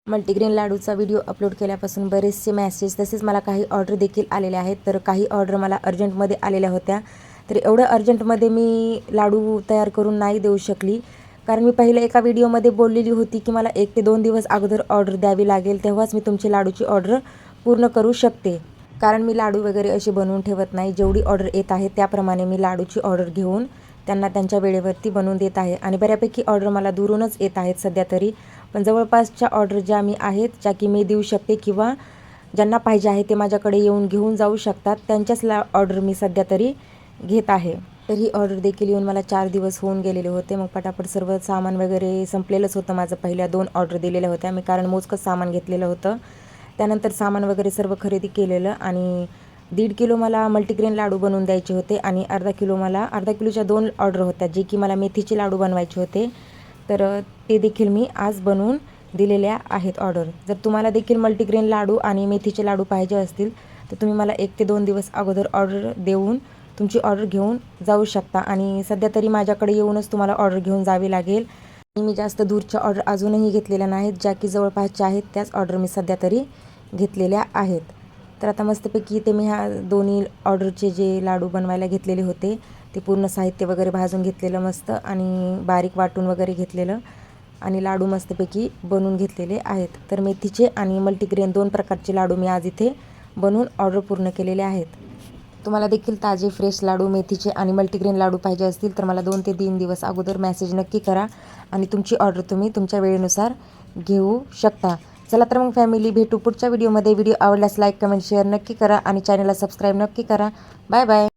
Multigrain लाडूचा video upload केल्यापासून बरेचसे message तसेच मला काही ऑर्डर देखील आलेले आहेत. तर काही ऑर्डर मला अर्जंटमध्ये आलेल्या होत्या. तर एवढं अर्जंटमध्ये मी लाडू तयार करून नाही देऊ शकली, कारण मी पहिल्या एका व्हिडिओमध्ये बोललेली होती की मला 1 ते 2 दिवस अगोदर ऑर्डर द्यावी लागेल, तेव्हाच मी तुमची लाडूची ऑर्डर पूर्ण करू शकते. कारण मी लाडू वगैरे असे बनवून ठेवत नाही. जेवढी ऑर्डर येत आहे त्याप्रमाणे मी लाडूची ऑर्डर घेऊन त्यांना त्यांच्या वेळेवरती बनवून देत आहे. आणि बऱ्यापैकी ऑर्डर मला दुरूनच येत आहेत सध्या तरी. पण जवळपासच्या ऑर्डर ज्या मी आहेत, ज्या की मी देऊ शकते किंवा ज्यांना पाहिजे आहे ते माझ्याकडे येऊन घेऊन जाऊ शकतात, त्यांच्याच ऑर्डर मी सध्या तरी घेत आहे. तर ही ऑर्डर देखील येऊन मला 4 दिवस होऊन गेलेले होते. मग पटापट सर्व सामान वगैरे संपलेलंच होतं माझं. पहिल्या 2 ऑर्डर दिलेल्या होत्या मी, कारण मोजकंच सामान घेतलेलं होतं. त्यानंतर सामान वगैरे सर्व खरेदी केलेलं आणि 1.5 किलो मला मल्टीग्रेन लाडू बनवून द्यायचे होते आणि अर्धा किलोच्या 2 ऑर्डर होत्या, जे की मला मेथीचे लाडू बनवायचे होते. तर ते देखील मी आज बनवून दिलेल्या आहेत ऑर्डर. जर तुम्हाला देखील मल्टीग्रेन लाडू आणि मेथीचे लाडू पाहिजे असतील तर तुम्ही मला 1 ते 2 दिवस अगोदर ऑर्डर देऊन तुमची ऑर्डर घेऊन जाऊ शकता. आणि सध्या तरी माझ्याकडे येऊनच तुम्हाला ऑर्डर घेऊन जावी लागेल. मी जास्त दूरच्या ऑर्डर अजूनही घेतलेल्या नाहीत. ज्या की जवळपासच्या आहेत त्याच ऑर्डर मी सध्या तरी घेतलेल्या आहेत. तर आता मस्तपैकी इथे मी ह्या दोन्ही ऑर्डरचे जे लाडू बनवायला घेतलेले होते ते पूर्ण साहित्य वगैरे भाजून घेतलेलं मस्त आणि बारीक वाटून वगैरे घेतलेलं आणि लाडू मस्तपैकी बनवून घेतलेले आहेत. तर मेथीचे आणि मल्टीग्रेन 2 प्रकारचे लाडू मी आज इथे बनवून ऑर्डर पूर्ण केलेले आहेत. तुम्हाला देखील ताजे फ्रेश लाडू मेथीचे आणि मल्टीग्रेन लाडू पाहिजे असतील तर मला 2 ते 3 दिवस अगोदर मेसेज नक्की करा आणि तुमची ऑर्डर तुम्ही तुमच्या वेळेनुसार घेऊ शकता. चला तर मग फॅमिली, भेटू पुढच्या व्हिडिओमध्ये. व्हिडिओ आवडल्यास लाईक, कमेंट, शेअर नक्की करा आणि चॅनलला सबस्क्राईब नक्की करा. Bye bye.